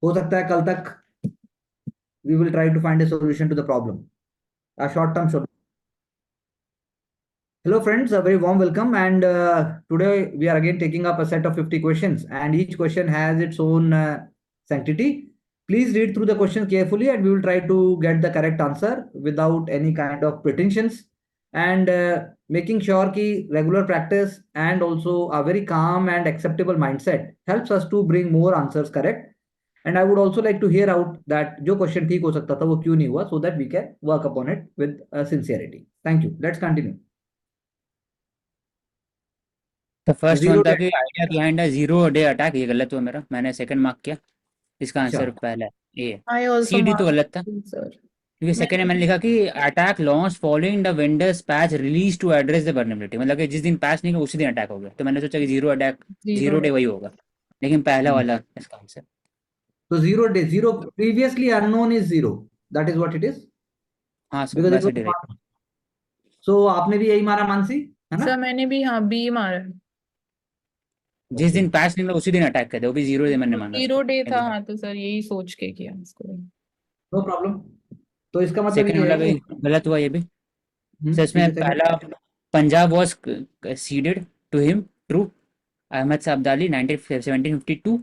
हो सकता है कल तक we will try to find a solution to the problem, a short term solution. Hello friends, a very warm welcome, and today we are again taking up a set of 50 questions, and each question has its own sanctity. Please read through the questions carefully, and we will try to get the correct answer without any kind of pretensions, and making sure कि regular practice and also a very calm and acceptable mindset helps us to bring more answers correct. And I would also like to hear out that जो question ठीक हो सकता था वो क्यों नहीं हुआ, so that we can work upon it with sincerity. Thank you. Let's continue. तो फर्स्ट वन जीरो था डे। कि idea behind a zero day attack, ये गलत हुआ मेरा, मैंने सेकंड मार्क किया। इसका अच्छा। आंसर पहला है ए। I also सी डी तो marked गलत था, sir. क्योंकि सेकंड में मैंने लिखा कि attack launch following the vendors patch release to address the vulnerability, मतलब कि जिस दिन पैच निकला उसी दिन अटैक हो गया, तो मैंने सोचा कि zero attack, Zero zero day day. वही होगा, लेकिन पहला वाला इसका आंसर। तो zero day, zero previously unknown is zero. That is what it is हाँ सर, because it वैसे was डायरेक्ट। not. So आपने भी यही माना मानसी, है ना? सर मैंने भी हाँ बी मारा है। जिस Okay. दिन पैच निकला उसी दिन अटैक कर दिया, वो भी जीरो डे मैंने माना जीरो डे था, था। हाँ तो सर यही सोच के किया इसको। No problem. तो इसका मतलब सेकंड ये है वाला कि भी गलत हुआ ये भी। सर ठीक इसमें है सेकंड। पहला, Punjab was ceded to him, true. Ahmad Shah Abdali 1752,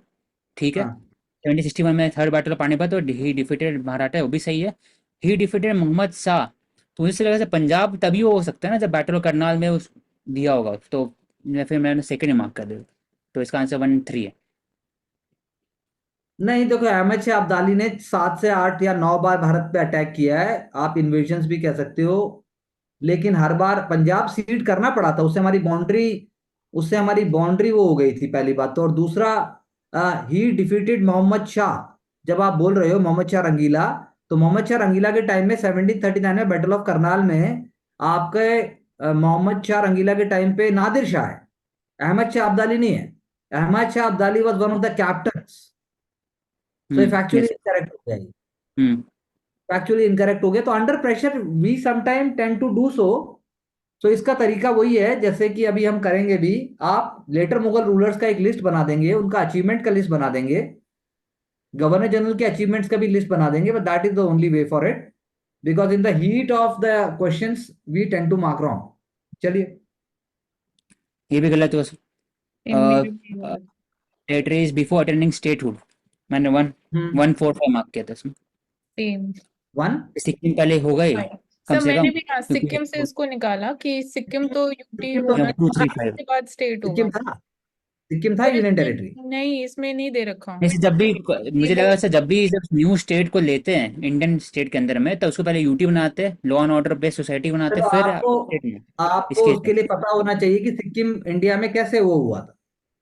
ठीक है। हाँ 1761 में थर्ड बैटल ऑफ पानीपत और ही डिफीटेड मराठा, वो भी सही है। ही डिफीटेड मोहम्मद शाह, तो मुझे लगा से पंजाब तभी हो सकता है ना जब बैटल ऑफ करनाल में उस दिया होगा, तो फिर मैंने सेकंड मार्क कर दिया, तो इसका आंसर 1-3 है। नहीं, देखो अहमद शाह अब्दाली ने 7 से 8 या 9 बार भारत पे अटैक किया है, आप इन्वेजन्स भी कह सकते हो, लेकिन हर बार पंजाब सीड करना पड़ा था, उससे हमारी बाउंड्री वो हो गई थी पहली बात तो, और दूसरा ही डिफीटेड मोहम्मद शाह। जब आप बोल रहे हो मोहम्मद शाह रंगीला, तो मोहम्मद शाह रंगीला के टाइम में 1739 में बैटल ऑफ करनाल में आपके मोहम्मद शाह रंगीला के टाइम पे नादिर शाह है, अहमद शाह अब्दाली नहीं है। Ahmad Shah Abdali was one of the captains. So ये फैक्चुअली यस। इनकरेक्ट हो गया, हम्म। फैक्चुअली इनकरेक्ट हो गया, तो under pressure we sometime tend to do so. तो इसका तरीका वही है जैसे कि अभी हम करेंगे भी, आप लेटर मुगल रूलर्स का एक लिस्ट बना देंगे, उनका अचीवमेंट का लिस्ट बना देंगे, गवर्नर जनरल के अचीवमेंट्स का भी लिस्ट बना देंगे, but that is the only way for it, because in the heat of the questions we tend to mark wrong. चलिए। ये भी गलत हुआ सर। मेरे भी गलत। टेटरीज बिफोर अटेंडिंग स्टेटहुड, मैंने 1-1-4-5 मार्क किया था इसमें। सेम। वन। सिक्किम पहले हो गए कम सर से मैंने कम, भी हाँ क्योंकि सिक्किम से इसको निकाला कि सिक्किम तो यूटी सिक्किम तो होना टू थ्री चाहिए, फाइव उसके बाद स्टेट होगा। सिक्किम था पर यूनियन इसमें टेरिटरी। नहीं, इसमें नहीं दे रखा। जैसे जब भी, ये मुझे वो लगा सर जब भी जब न्यू स्टेट को लेते हैं इंडियन स्टेट के अंदर में, तो उसको पहले यूटी बनाते हैं, law and order based society बनाते तो हैं, फिर आपको स्टेट में। आपको इसके उसके हिसाब लिए से। पता होना चाहिए कि सिक्किम इंडिया में कैसे वो हुआ था।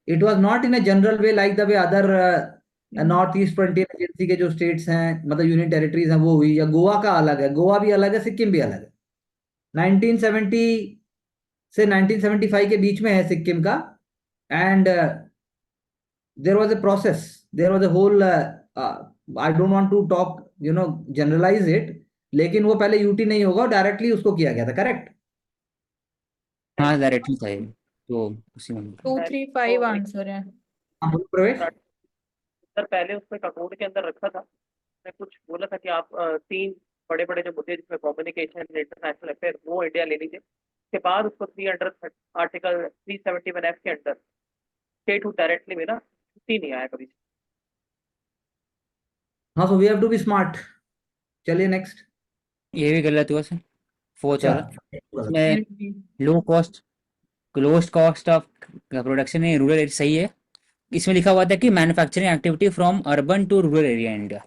It was not in a general way like the way other north east frontier agency के जो स्टेट्स हैं, मतलब यूनियन टेरिटरीज हैं, वो हुई, या गोवा का अलग है, गोवा भी अलग है, सिक्किम भी अलग है। 1970 से 1975 के बीच में है सिक्किम का, and there was a process, there was a whole, I don't want to talk generalise it, लेकिन वो पहले यूटी नहीं होगा, डायरेक्टली उसको किया गया था, करेक्ट? हाँ डायरेक्टली था ये, तो उसी में। 2-3-5 आंसर है। हाँ, बोलो प्रवेश। सर पहले उसमें ककोड के अंदर रखा था, मैं कुछ बोला था कि आप तीन बड़े बड़े जो मुद्दे जिसमें कम्युनिकेशन इंटरनेशनल अफेयर वो इंडिया ले लीजिए, उसके बाद उसको 3 अंडर आर्टिकल 371 F के अंदर स्टेट हुड डायरेक्टली मेरा सी नहीं आया कभी। हाँ, so we have to be smart. चलिए नेक्स्ट। ये भी गलत हुआ सर, फोर्थ अच्छा, वाला। गलत। इसमें मेरे भी। Low cost, lowest cost of production in rural area, सही है। इसमें लिखा हुआ था कि manufacturing activity from urban to rural area India,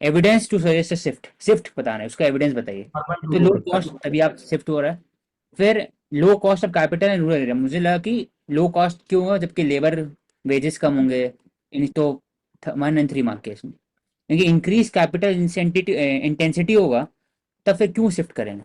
evidence to suggest shift, shift बताना है उसका एविडेंस बताइए। अर्बन टू तो लो रूरल। कॉस्ट तभी आप शिफ्ट हो रहा है। फिर लो cost of capital in rural area, मुझे लगा कि लो कॉस्ट क्यों होगा जबकि लेबर वेजेस कम होंगे, इन तो 1 and 3 मार्क के इसमें, क्योंकि इंक्रीज कैपिटल इंटेंसिटी होगा तब फिर क्यों शिफ्ट करेंगे,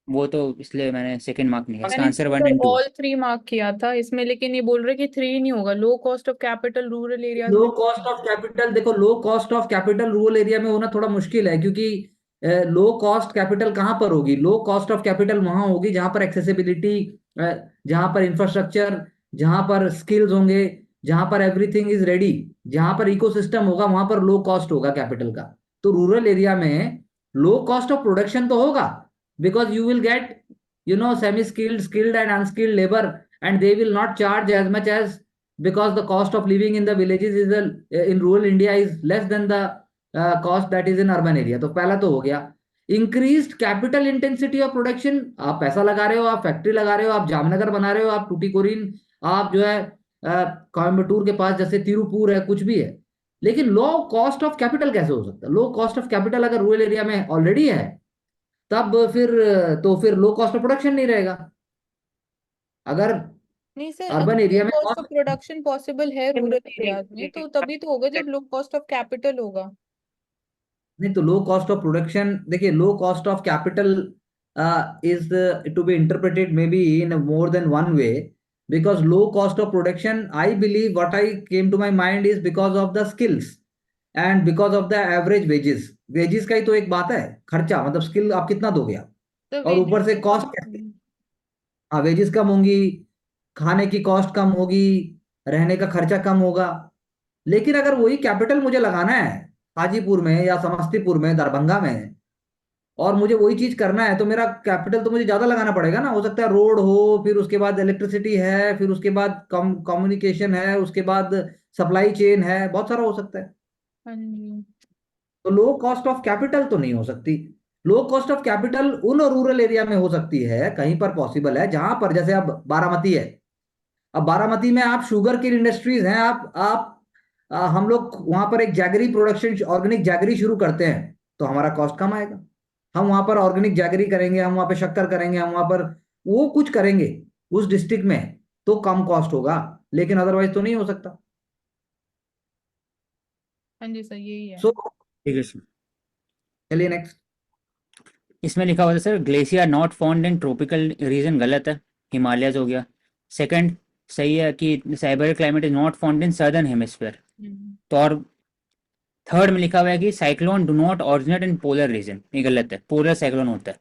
वो तो इसलिए मैंने सेकंड मार्क नहीं है, इसका मैंने answer one sir and two all 3 mark किया था इसमें, लेकिन ये बोल रहे कि 3 नहीं होगा, low cost of capital rural areas low में। कॉस्ट ऑफ कैपिटल, देखो low cost of capital rural area में होना थोड़ा मुश्किल है, क्योंकि लो कॉस्ट कैपिटल कहाँ पर होगी? लो कॉस्ट ऑफ कैपिटल वहां होगी जहां पर एक्सेसिबिलिटी, जहां पर इंफ्रास्ट्रक्चर, जहां पर स्किल्स होंगे, जहां पर एवरीथिंग इज रेडी, जहां पर इकोसिस्टम होगा वहां पर लो कॉस्ट होगा कैपिटल का। तो रूरल एरिया में लो कॉस्ट ऑफ प्रोडक्शन तो होगा, because you will get semi skilled, skilled and unskilled labour, and they will not charge as much as, because the cost of living in the villages is in rural India is less than the cost that is in urban area। तो पहला तो हो गया। Increased capital intensity of production, आप पैसा लगा रहे हो, आप फैक्ट्री लगा रहे हो, आप जामनगर बना रहे हो, आप टूटीकोरिन, आप जो है कोयम्बटूर के पास जैसे तिरुपुर है, कुछ भी है, लेकिन लो कॉस्ट ऑफ कैपिटल कैसे हो सकता है? लो कॉस्ट ऑफ कैपिटल अगर रूरल एरिया में ऑलरेडी है, तब फिर लो कॉस्ट ऑफ प्रोडक्शन नहीं रहेगा। अगर नहीं सर, अर्बन अगर लो एरिया में कॉस्ट ऑफ प्रोडक्शन पॉसिबल है रूरल एरियाज में, तो तभी तो होगा जब लो कॉस्ट ऑफ कैपिटल होगा। नहीं, तो लो कॉस्ट ऑफ प्रोडक्शन, देखिए low cost of capital is to be interpreted may be in more than one way, because low cost of production, I believe what I came to my mind is because of the skills and because of the average wages. Wages का ही तो एक बात है, खर्चा मतलब skill आप कितना दोगे आप, तो और ऊपर से कॉस्ट कैसे। हाँ, वेजेस कम होंगी, खाने की कॉस्ट कम होगी, रहने का खर्चा कम होगा। लेकिन अगर वही कैपिटल मुझे लगाना है हाजीपुर में या समस्तीपुर में, दरभंगा में, और मुझे वही चीज करना है, तो मेरा कैपिटल तो मुझे ज्यादा लगाना पड़ेगा ना। हो सकता है रोड हो, फिर उसके बाद इलेक्ट्रिसिटी है, फिर उसके बाद कम्युनिकेशन है, उसके बाद सप्लाई चेन है, बहुत सारा हो सकता है। हाँ जी। तो लो कॉस्ट ऑफ कैपिटल तो नहीं हो सकती। लो कॉस्ट ऑफ कैपिटल उन रूरल एरिया में हो सकती है, कहीं पर पॉसिबल है, जहां पर जैसे अब बारामती है। अब बारामती में आप शुगर की इंडस्ट्रीज हैं, हम लोग वहां पर एक जैगरी प्रोडक्शन, ऑर्गेनिक जैगरी शुरू करते हैं, तो हमारा कॉस्ट कम आएगा। हम वहां पर ऑर्गेनिक जैगरी करेंगे, हम वहां पर शक्कर करेंगे, हम वहां पर वो कुछ करेंगे उस डिस्ट्रिक्ट में, तो कम कॉस्ट होगा, लेकिन अदरवाइज तो नहीं हो सकता। हाँ जी सर, यही है। सो ठीक है सर। चलिए नेक्स्ट। इसमें लिखा हुआ था sir, glacier not found in tropical region, गलत है, हिमालयज हो गया। सेकंड सही है कि Siberian climate is not found in southern hemisphere. तो और थर्ड में लिखा हुआ है कि cyclone do not originate in polar region, ये गलत है, पोलर साइक्लोन होता है।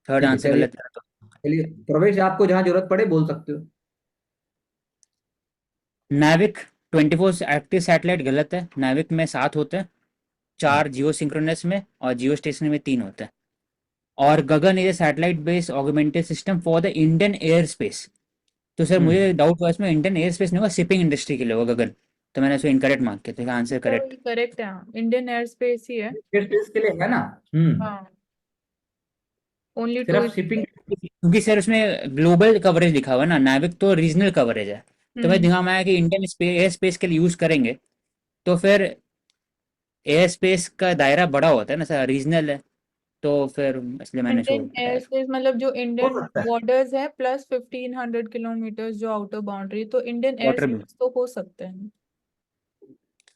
थर्ड ठीक है, आंसर चलिए गलत है। तो चलिए प्रवेश, आपको जहां जरूरत पड़े बोल सकते हो। नाविक 24 एक्टिव सैटेलाइट, गलत है। नाविक में 7 होते हैं, 4 जियो सिंक्रोनस में और जियो स्टेशनरी में 3 होते हैं। और GAGAN is a satellite based augmented system for the Indian air space. तो सर मुझे डाउट हुआ इसमें, इंडियन एयर स्पेस नहीं होगा, शिपिंग इंडस्ट्री के लिए होगा गगन। तो मैंने उसको इनकरेक्ट मार्क किया, तो आंसर तो करेक्ट। ये करेक्ट है, इंडियन एयर स्पेस ही है। इसके लिए है ना। हाँ, ओनली टू सिर्फ शिपिंग। क्योंकि सर उसमें ग्लोबल कवरेज लिखा हुआ है ना, नाविक तो रीजनल कवरेज है। तो मेरे दिमाग में आया कि इंडियन एयर स्पेस के लिए यूज करेंगे, तो फिर एयर स्पेस का दायरा बड़ा होता है ना सर, रीजनल है, तो फिर इसलिए मैंने शो इंडियन एयर बताया। स्पेस मतलब जो हो इंडियन सकता है। बॉर्डर्स है प्लस 1500 किलोमीटर जो आउटर बाउंड्री, तो इंडियन एयर वाटर में स्पेस तो हो सकते हैं।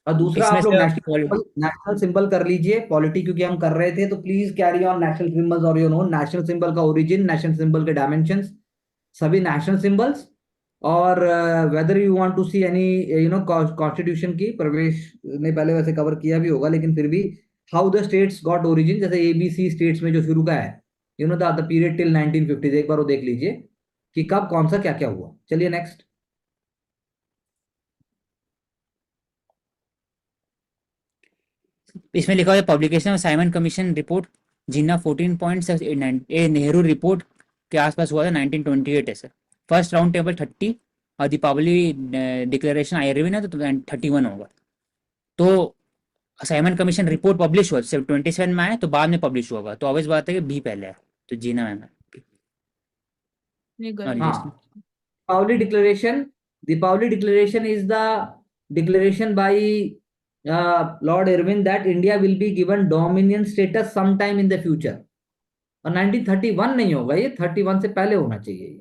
और दूसरा, इसमें आप लोग से नेशनल सिंबल कर लीजिए, पॉलिटी क्योंकि हम कर रहे थे, तो please carry on national symbols और नेशनल सिंबल का ओरिजिन, नेशनल सिंबल के डायमेंशंस, सभी नेशनल सिंबल्स। और whether you want to see any constitution की, प्रवेश ने पहले वैसे कवर किया भी होगा, लेकिन फिर भी how the states got origin, जैसे एबीसी स्टेट्स में जो शुरू का है, द पीरियड टिल 1950, एक बार वो देख लीजिए कि कब कौन सा क्या क्या हुआ। चलिए नेक्स्ट। इसमें लिखा हुआ है publication of Simon commission report, Jinnah 14 points, Nehru report के आसपास हुआ था 1928 है सर। फर्स्ट राउंड टेबल 30 और दीपावली डिक्लेरेशन आयरविन है तो 31 होगा। तो साइमन कमीशन रिपोर्ट पब्लिश हुआ सिर्फ 27 में आया, तो बाद में पब्लिश हुआ होगा, तो ऑब्वियस बात है कि बी पहले है, तो जीना मैम है। ये और गलत। ये हाँ, Dipavali declaration is the declaration by Lord Irwin that India will be given dominion status sometime in the future। और 1931 नहीं होगा, ये 31 से पहले होना चाहिए। ये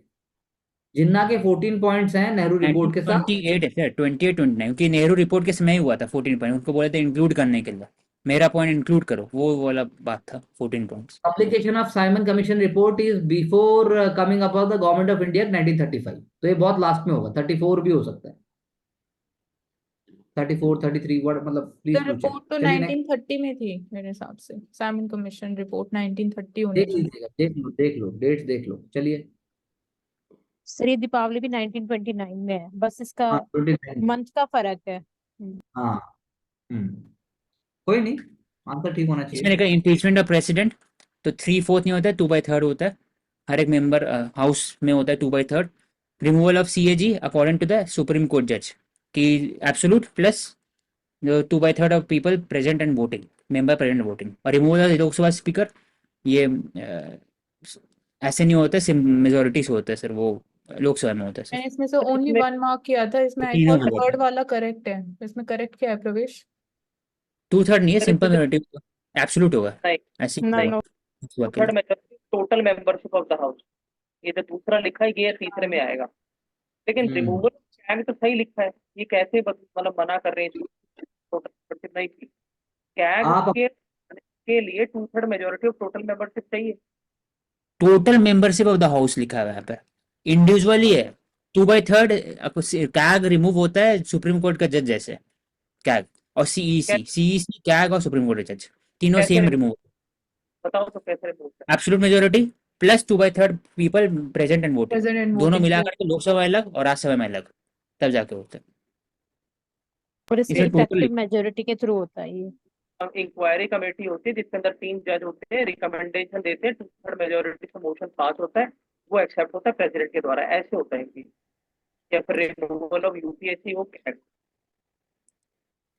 जिन्ना के 14 पॉइंट्स हैं नेहरू रिपोर्ट के साथ। 1928 है सर, 28 29, क्योंकि नेहरू रिपोर्ट के समय ही हुआ था 14 पॉइंट, उनको बोले थे इंक्लूड करने के लिए, मेरा पॉइंट इंक्लूड करो, वो वाला बात था 14 points. Publication of Simon commission report is before coming up of the government of India 1935, तो ये बहुत लास्ट में होगा, 34 भी हो सकता है, 34 33 वर्ड, मतलब तो प्लीज डू चेक। रिपोर्ट तो चलिए नेक्स्ट। 1930 में थी मेरे हिसाब से, साइमन कमीशन रिपोर्ट 1930 होनी देख चाहिए। लीजिएगा, देख लो डेट्स देख लो। चलिए सर ये दीपावली भी 1929 में है, बस इसका हाँ 29। मंथ का फर्क है। हाँ। कोई नहीं, आंसर ठीक होना इसमें चाहिए। लिखा इम्पीचमेंट ऑफ प्रेसिडेंट, तो 3/4 नहीं होता है, 2/3 होता है। हर एक मेंबर हाउस में होता है 2/3। Removal of CAG according to the Supreme Court जज कि absolute plus 2/3 of people present and voting, member present voting. और रिमूवल ऑफ लोकसभा स्पीकर, ये ऐसे नहीं होता है, मेजोरिटी से होता है सर, वो लोकसभा में होता है सर। मैंने इसमें से ओनली इसमें 1 मार्क किया था, इसमें आई तीनों थॉट में होता थर्ड है। वाला करेक्ट है। इसमें करेक्ट क्या है प्रवेश? 2/3 नहीं है, सिंपल represent- मेजोरिटी एब्सोल्यूट होगा, नहीं ऐसे नो ही नो लोकसभा के थर्ड लिए। Majority total membership of the house, ये जो दूसरा लिखा है ये तीसरे में आएगा। लेकिन रिमूवल कैग तो सही लिखा है, ये कैसे मतलब मना कर रहे हैं इसको? टोटल मेंबरशिप नहीं थी कैग आप के लिए 2/3 मेजोरिटी ऑफ टोटल मेंबरशिप चाहिए। Total membership of the house लिखा हुआ है यहाँ पे, इंडिविजुअली है 2/3। कैग रिमूव होता है सुप्रीम कोर्ट का जज जैसे, कैग और सीईसी कैग और सुप्रीम कोर्ट जज तीनों कैसे सेम remove- रिमूव। बताओ तो कैसे रिमूव करें? Absolute majority plus 2/3 people present and voting, present and दोनों वोटिंग। मिलाकर के लोकसभा अलग और राज्यसभा में अलग, तब जाके होता है। और इससे इसमें टोटल इफेक्टिव मेजोरिटी के थ्रू होता है ये। इंक्वायरी कमेटी होती है जिसके अंदर 3 जज होते हैं, रिकमेंडेशन देते हैं, 2/3 मेजोरिटी से मोशन पास होता है, वो एक्सेप्ट होता है प्रेसिडेंट के द्वारा, ऐसे होता है ये। या फिर रिमूवल ऑफ यूपीएससी वो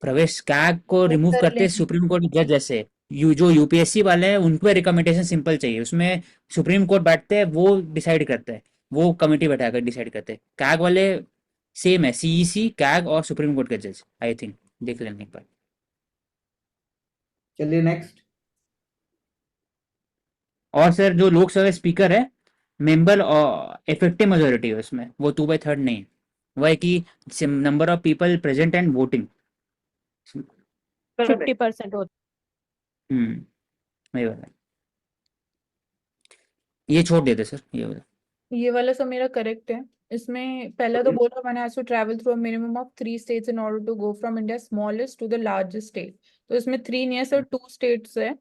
प्रवेश कैग को रिमूव कर करते हैं लेंगे। सुप्रीम कोर्ट जज जैसे। जो यूपीएससी वाले हैं उनको रिकमेंडेशन सिंपल चाहिए, उसमें सुप्रीम कोर्ट बैठते हैं, वो डिसाइड करते हैं, वो कमेटी बैठाकर डिसाइड करते हैं। कैग वाले सेम है, सीईसी कैग और सुप्रीम कोर्ट के जज, आई थिंक देख लेने एक बार। चलिए नेक्स्ट। और सर जो लोकसभा स्पीकर है, मेंबर और इफेक्टिव मेजोरिटी है उसमें, वो 2/3 नहीं है, वो है कि number of people present and voting. 50% होता वही वाला, ये छोड़ देते सर, ये वाला। ये वाला सब मेरा करेक्ट है। इसमें पहले तो बोला one has to travel through a minimum of 3 states in order to go from India smallest to the largest state. तो इसमें 3 नहीं है सर, 2 स्टेट्स है।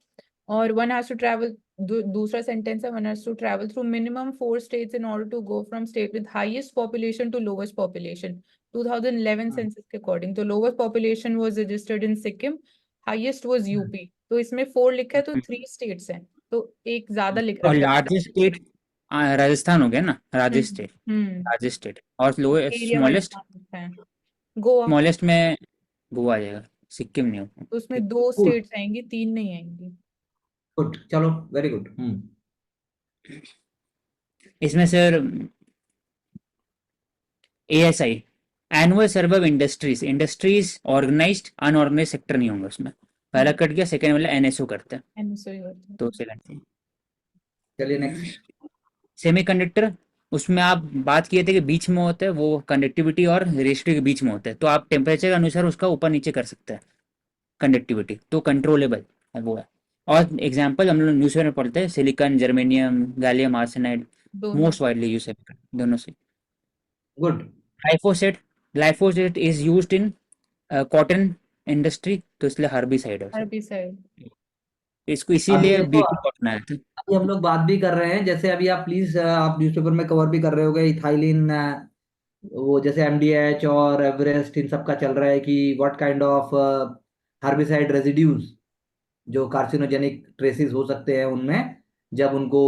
और वन हैज टू ट्रैवल, दूसरा सेंटेंस है one has to travel through minimum 4 states in order to go from state with highest population to lowest population. 2011 census के according तो lowest population was registered in Sikkim, highest was UP. तो इसमें 4 लिखा है तो 3 states हैं, तो एक ज्यादा लिख और रखा है। लार्जेस्ट स्टेट राजस्थान हो गया ना, लार्जेस्ट स्टेट, हम्म लार्जेस्ट स्टेट। और लोएस्ट एरिया वाइज स्मॉलेस्ट, लिखा है। गोवा। स्मॉलेस्ट में गोवा आ जाएगा, सिक्किम नहीं होगा। तो उसमें 2 गुड स्टेट्स आएंगी, 3 नहीं आएंगी। गुड, चलो वेरी गुड। इसमें sir ASI, annual survey of industries, industries organised unorganise sector नहीं होंगे उसमें, पहला कट गया, सेकंड वाला एनएसओ करते हैं, एनएसओ होता है। तो सेकंड। चलिए नेक्स्ट। सेमीकंडक्टर, उसमें आप बात किए थे कि बीच में होता है, वो कंडक्टिविटी और रेजिस्टिविटी के बीच में होता है, तो आप टेम्परेचर के अनुसार उसका ऊपर नीचे कर सकते हैं कंडक्टिविटी, तो कंट्रोलेबल है वो है। और एग्जांपल हम लोग न्यूज़पेपर में पढ़ते हैं, सिलिकॉन, जर्मेनियम, गैलियम आर्सेनाइड, दोनों मोस्ट वाइडली यूज है दोनों से। Good. Glyphosate, glyphosate is used in cotton industry, तो इसलिए हर्बिसाइड है उसे। हर्बिसाइड। इसको अभी इसीलिए देखो, ब्यूटी कॉटन आया था। अभी हम लोग बात भी कर रहे हैं, जैसे अभी आप प्लीज आप न्यूज़पेपर में कवर भी कर रहे होगे इथाइलिन, वो जैसे एमडीएच और एवरेस्ट, इन सब का चल रहा है कि what kind of herbicide residues जो कार्सिनोजेनिक ट्रेसेस हो सकते हैं उनमें, जब उनको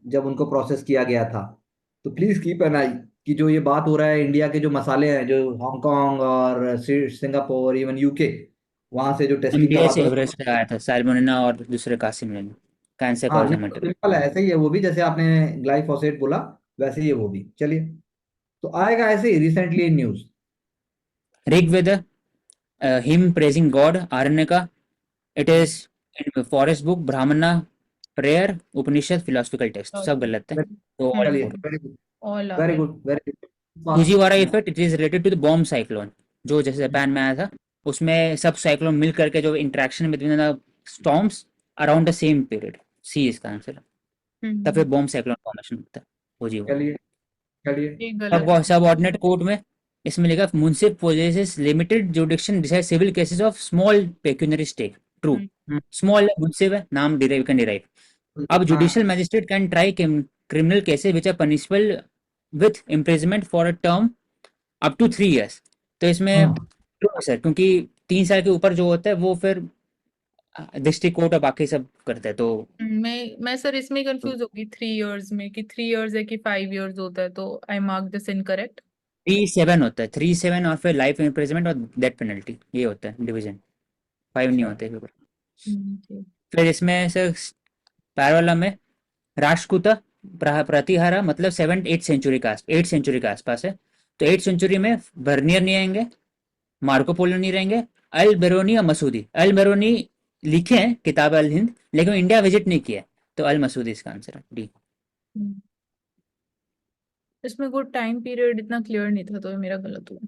जब उनको प्रोसेस किया गया था। तो प्लीज कीप एन आई कि जो ये बात हो रहा है, इंडिया के जो मसाले हैं, जो हांगकांग और सिंगापुर, इवन यूके, वहां से जो टेस्टिंग का एमडीएच बात हो रहा एवरेस्ट का आया था, साल्मोनेला और दूसरे कासिम ने, कैंसर है। हाँ नहीं, कॉजन तो मटेरियल। सिंपल है, ऐसे ही है वो भी, जैसे आपने ग्लाइफोसेट बोला वैसे ही है वो भी। चलिए, तो आएगा ऐसे ही recently in news. Rigveda, hymn praising god, Aranyaka, it is in forest book, Brahmana, prayer, Upanishad, philosophical text, सब गलत है, तो ऑल चलिए, four. Very good all very are good very good. Fujiwara effect, it is related to the bomb cyclone, जो जैसे Japan में आया था, उसमें सब साइक्लोन मिल करके जो interaction between the storms around the same period, see इसका आंसर है, तब फिर बॉम्ब साइक्लोन फॉर्मेशन होता है फुजीवारा। चलिए चलिए। एक गलत सब सबऑर्डिनेट कोर्ट में इसमें लिखा munsif possesses limited jurisdiction decide civil cases of small pecuniary stake, true, small है, मुंसिफ है, नाम डिराइव कैन डिराइव। अब हाँ, judicial magistrate can try criminal cases which are punishable with imprisonment for a term up to 3 years। तो इसमें हाँ क्यों है सर? क्योंकि 3 साल के ऊपर जो होता है वो फिर डिस्ट्रिक्ट कोर्ट और बाकी सब करते हैं, तो मैं सर इसमें कंफ्यूज होगी 3 इयर्स में, कि 3 इयर्स है कि 5 इयर्स होता है, तो आई मार्क दिस इनकरेक्ट। 3-7 होता है, 3-7 और फिर लाइफ इम्प्रिजमेंट और डेथ पेनल्टी, ये होता है डिवीजन। 5 नहीं अच्छा होते फिर। ठीक। फिर इसमें सर पैरोला में राष्ट्रकूटा प्रतिहारा मतलब 8th century के आसपास है। तो 8th century में बर्नियर नहीं आएंगे, मार्को पोलो नहीं रहेंगे, अल बेरोनी और मसूदी। अल बेरोनी लिखे हैं किताब अल हिंद, लेकिन इंडिया विजिट नहीं किया है, तो अल मसूदी इसका आंसर है, डी। हम्म। इसमें कोई टाइम पीरियड इतना क्लियर नहीं था, तो ये मेरा गलत हुआ।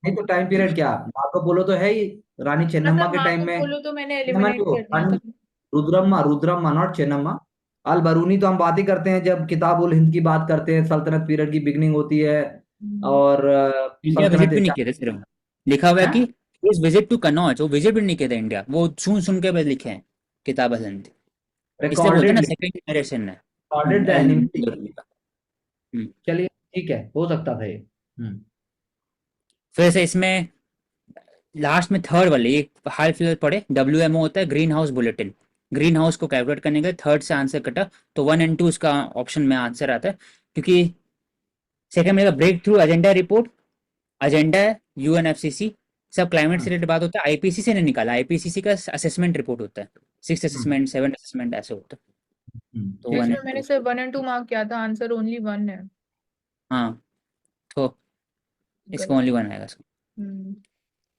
नहीं तो टाइम पीरियड क्या, मार्को पोलो तो है ही रानी चेन्नम्मा मतलब के टाइम मार्को में। पोलो तो मैंने चेन्नम्मा एलिमिनेट क्यों? कर दिया था। रुद्रम्मा, रुद्रम्मा नॉट चेन्नम्मा। अल बरूनी तो हम बात ही करते हैं जब किताब उल हिंद की बात करते हैं, सल्तनत पीरियड की बिगनिंग होती है। हम्म। और इंडिया विजिट भी नहीं सल्तनत किया था सिर्फ, लिखा हुआ है है कि इस विजिट टू कनौज, वो विजिट भी नहीं किया था इंडिया, वो सुन सुन के बस लिखे हैं किताब अल हिंद। इसलिए बोलते हैं ना रिकॉर्डेड, सेकंड जनरेशन है रिकॉर्डेड द एनिमी। का। हम्म। चलिए ठीक है, हो सकता था ये। फिर से इसमें लास्ट में थर्ड वाले ये हाल फिलहाल पढ़े, WMO होता है green house bulletin. Green house को कैलकुलेट करने के थर्ड से आंसर कटा, तो 1 और 2 इसका ऑप्शन में आंसर आता है। क्योंकि सेकंड में break through agenda report, agenda है UNFCC, सब क्लाइमेट से रिलेटेड बात होता है। IPCC से नहीं निकाला, IPCC का असेसमेंट रिपोर्ट होता है, 6th असेसमेंट 7th असेसमेंट ऐसे होता है। तो वन इसमें एंड मैंने टू सिर्फ 1 और 2 मार्क किया था, आंसर ओनली 1 है। हाँ, तो इसका गलत। ओनली 1 आएगा। हम्म।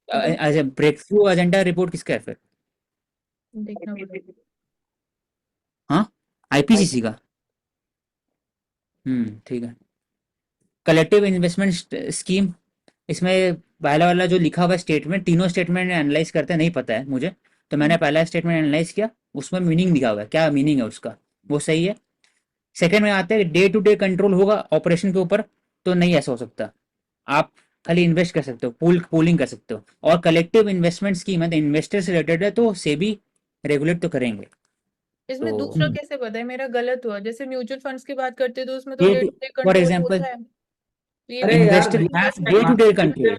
तो as a break through agenda report किसका है फिर? देखना पड़ेगा। हाँ, IPCC का। ठीक है। कलेक्टिव इन्वेस्टमेंट स्कीम, इसमें पहला वाला जो लिखा हुआ स्टेटमेंट, तीनों स्टेटमेंट एनालाइज करते नहीं पता है मुझे, तो मैंने पहला स्टेटमेंट एनालाइज किया, उसमें मीनिंग लिखा हुआ है, क्या मीनिंग है उसका, वो सही है। सेकंड में आते हैं डे टू डे कंट्रोल होगा ऑपरेशन के ऊपर, तो नहीं ऐसा हो सकता। आप खाली इन्वेस्ट कर सकते हो, पूलिंग कर सकते हो। और कलेक्टिव इन्वेस्टमेंट स्कीम है तो इन्वेस्टर से रिलेटेड है, तो सेबी रेगुलेट तो करेंगे। इसमें तो दूसरा कैसे पता है? मेरा गलत हुआ, जैसे म्यूचुअल फंड्स की बात करते हैं तो उसमें तो day day to, to day for control example, होता है, तो ये अरे भी यार investor day to day control,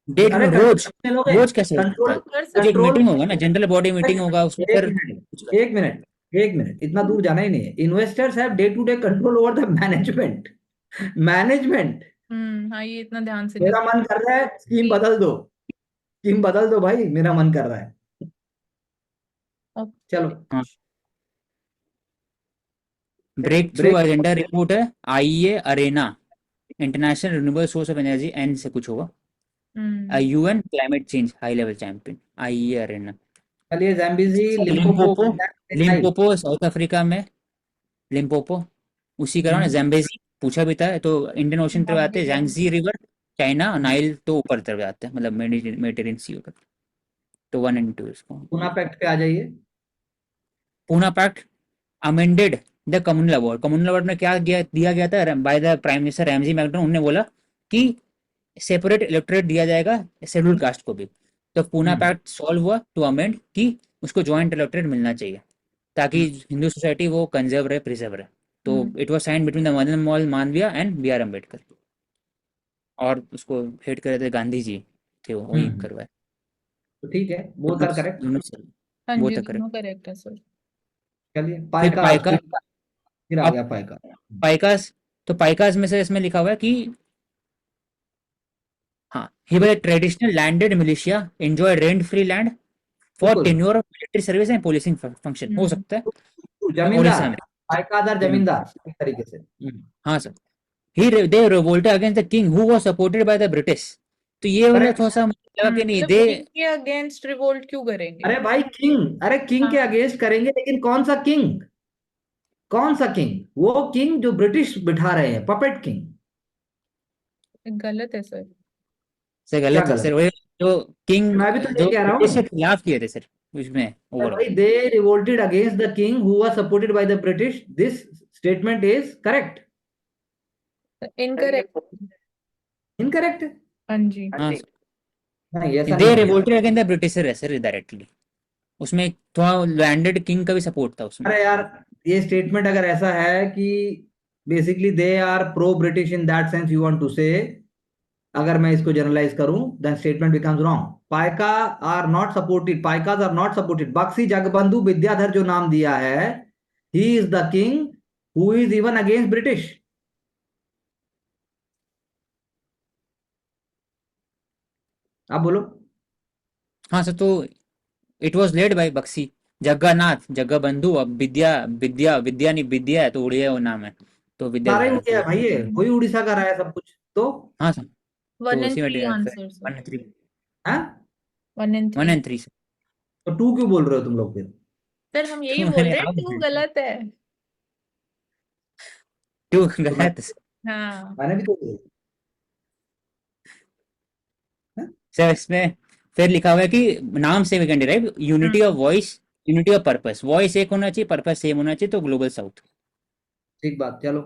day to अरे रोज, कंट्रोल लोगे, रोज कैसे हो सकता कंट्रोल है? कर कुछ एक सकते कंट्रोल। मीटिंग होगा ना, जनरल बॉडी मीटिंग होगा, उसमें एक फिर मिनट, कुछ कर। एक मिनट, एक मिनट, इतना दूर जाना ही नहीं है। Investors have day to day control over the management. Management. हाँ, ये इतना ध्यान से नहीं मेरा मन कर रहा है स्कीम देखा। बदल दो, स्कीम बदल दो भाई, मेरा मन कर रहा है। चलो हाँ, break through break. Agenda report है IEA IRENA, international renewable source of energy, एन से कुछ होगा। Hmm. UN climate change high level champion, IEA IRENA. चलिए Zambezi, Limpopo, Limpopo, side. Limpopo South Africa में, लिम्पोपो उसी का ना, हम्म जैम्बेजी पूछा भी था, तो इंडियन ओशन तरफ आते हैं, Zambezi। यांगजी रिवर, चाइना, हम्म। नाइल तो ऊपर तरफ आते हैं, मतलब मेडिटेरियन सी होकर। तो 1 और 2 इसको। पूना पैक्ट पे आ जाइए। Poona pact amended the communal award, communal award में क्या दिया गया था by the prime minister Ramsay MacDonald, उन्होंने बोला कि सेपरेट इलेक्टोरेट दिया जाएगा शेड्यूल कास्ट को भी। तो पूना हम्म पैक्ट सॉल्व हुआ टू अमेंड कि उसको ज्वाइंट इलेक्टोरेट मिलना चाहिए, ताकि हम्म हिंदू सोसाइटी वो कंजर्व रहे, प्रिजर्व रहे। तो हम्म। It was sign between the Madan Mohan Malviya and BR Ambedkar, और उसको हेड कर रहे थे गांधी जी थे, वो वही हम्म। करवाए। तो ठीक है, बोथ आर करेक्ट। हाँ वो जी, था दोनों करेक्ट। करेक्ट है सर। चलिए फिर पाइका, पाइका, फिर आ अब गया पाइका। पाइकास, तो पाइकास में से इसमें लिखा हुआ है कि हाँ, he was traditional landed militia enjoy rent free land for बिल्कुल। Tenure of military service and policing function, हो हम्म। सकता है जमींदार, उड़ीसा में। पाइकादार जमींदार एक तरीके से। हाँ sir, he they revolted against the king who was supported by the British. तो ये वाला करेक्ट। थोड़ा सा मुझे लगा कि नहीं मतलब दे, किंग के अगेंस्ट रिवोल्ट क्यों करेंगे? अरे भाई किंग, अरे किंग के हाँ, अगेंस्ट करेंगे, लेकिन कौन सा किंग? कौन सा किंग? वो किंग जो ब्रिटिश बिठा रहे हैं, पपेट किंग। गलत है सर। सर क्या गलत है गलत सर, है? वो जो किंग मैं भी तो ये जो कह रहा ब्रिटिश हूँ। के खिलाफ किए थे सर उसमें अरे ओवरऑल। भाई, they revolted against the king who was supported by the British, this statement is correct. Incorrect. Incorrect? हाँ जी। हाँ, नहीं, ऐसा दे नहीं है। रिवोल्टेड अगेंस्ट द ब्रिटिशर है सर डायरेक्टली, उसमें थोड़ा लैंडेड किंग का भी सपोर्ट था उसमें। अरे यार, ये स्टेटमेंट अगर ऐसा है कि basically they are pro British in that sense you want to say. अगर मैं इसको जनरलाइज करूं then statement becomes wrong. Paika are not supported, Paikas are not supported. Buxi Jagabandhu Vidyadhar जो नाम दिया है, he is the king who is even against British. आप बोलो. हाँ सर, तो it was led by Buxi Jagannath Jagabandhu. अब विद्या विद्या विद्या नहीं, विद्या है तो उड़िया वो नाम है, तो सारा ही विद्याधर उड़िया है तो भाई, ये कोई उड़ीसा का रहा है सब कुछ तो. हाँ सर, तो 1 and उसी में 3 आंसर सर. 1 and 3 हाँ, 1 and 1 3 and 3 सर. तो टू क्यों बोल रहे हो तुम लोग फिर? सर हम यही तो बोल मैंने रहे हैं, आप 2 गलत है. क्यों तो मैं गलत है सर? हाँ. मैंने भी तो बोला. हाँ? सर इसमें फिर लिखा हुआ है कि नाम से we can derive unity of voice, unity of purpose. Voice एक होना चाहिए, पर्पस सेम होना चाहिए, तो ग्लोबल साउथ. ठीक बात, चलो.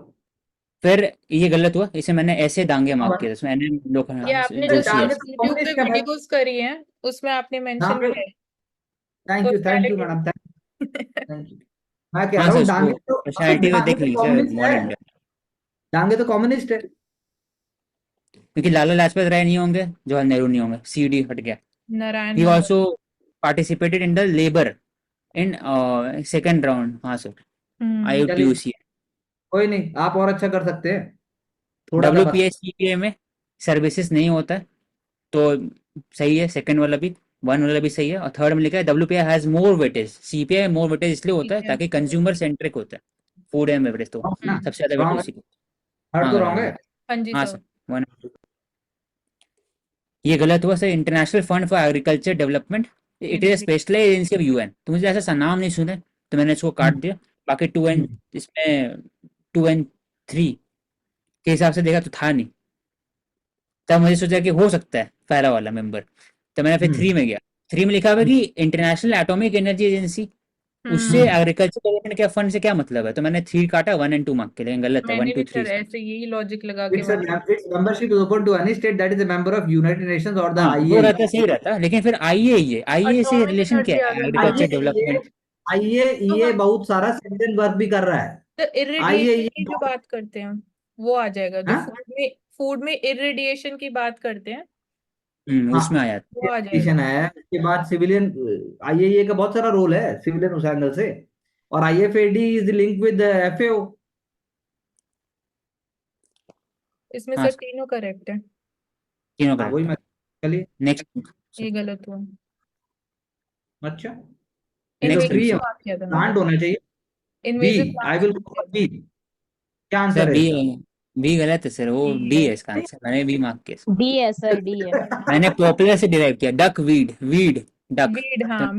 फिर ये गलत हुआ, इसे मैंने ऐसे दांगे मार्क किया, इसमें मैंने लोग ये आपने तो जो जोशी है. डांगे तो यूट्यूब पे कम्युनिस्ट है भाई. वीडियोस करी हैं उसमें आपने मेंशन डांगे, किया है. Thank you personality. Madam, thank you. मैं कह हाँ रहा सर, हूँ उसको डांगे तो पर्सनैलिटी में देख लीजिए कम्युनिस्ट मॉडर्न है. इंडिया. डांगे तो कम्युनिस्ट है. क्योंकि लाला लाजपत राय नहीं होंगे, जवाहरलाल नेहरू नहीं होंगे, सीडी हट गया. Narayan he Mangal. Also participated in the labour in second round. हाँ सर, हम्म. चलिए, IUTUC. कोई नहीं, आप और अच्छा कर सकते हैं थोड़ा सा बस. WPA CPA में सर्विसेज नहीं होता है, तो सही है. सेकंड वाला भी, 1 वाला भी सही है. और थर्ड में लिखा है WPA has more weightage. CPA में मोर वेटेज इसलिए होता है ताकि कंज्यूमर सेंट्रिक होता है, फूड एंड बेवरेज, तो Wrong ना? सबसे ज्यादा Wrong वेटेज है. उसी को. थर्ड हाँ तो सर, रॉन्ग हाँ है. हाँ जी हाँ सर. सर. 1 ये गलत हुआ sir. International fund for agriculture development, it is specialised agency of UN. तो मुझे ऐसा नाम नहीं सुने, तो मैंने इसको काट दिया. बाकी 2 एंड इसमें 2 and 3 के हिसाब से देखा तो था नहीं. तब मुझे सोचा कि हो सकता है पहला वाला मेंबर, तो मैंने फिर 3 में गया. 3 में लिखा हुआ है कि इंटरनेशनल एटॉमिक एनर्जी एजेंसी, उससे एग्रीकल्चर डेवलपमेंट क्या फंड से क्या मतलब है. तो मैंने 3 काटा, 1 and 2 मार्क के, लेकिन गलत है. 1 मैंने भी 2 3 सर ऐसे यही लॉजिक लगा के It's a, its membership is open to any state that is a member of United Nations or the हाँ वो IAEA. रहता सही रहता. लेकिन फिर IAEA से Atomic रिलेशन क्या energy है आ गया. Agriculture IAEA development? IAEA बहुत सारा सिटीजन वर्क भी कर रहा है. तो इरिडिएशन IAEA की जो बात करते हैं वो आ जाएगा. जो हाँ? फूड में इरिडिएशन की बात करते हैं उसमें हाँ, आया था. वो आ जाएगा. एडिशन है. उसके बाद सिविलियन, IAEA का बहुत सारा रोल है सिविलियन उस एंगल से. और IFAD is link with FAO. इसमें हाँ सर तीनों करेक्ट है. तीनों हाँ वही करेक्ट. मैं. चलिए. नेक्स्ट. ये गलत हुआ. अच्छा, ये तो नेक्स्ट बी इन्वेजिव है. प्लांट किया था प्लांट होना चाहिए. B. Invasive eye plant. Will go for B. क्या आंसर सर है बी, इसका? बी गलत है सर. वो B डी है. है इसका आंसर. मैंने बी मार्क किया. डी है सर, डी है. मैंने पॉपुलर से डिराइव किया. Duck weed, weed duck. Weed. तो हाँ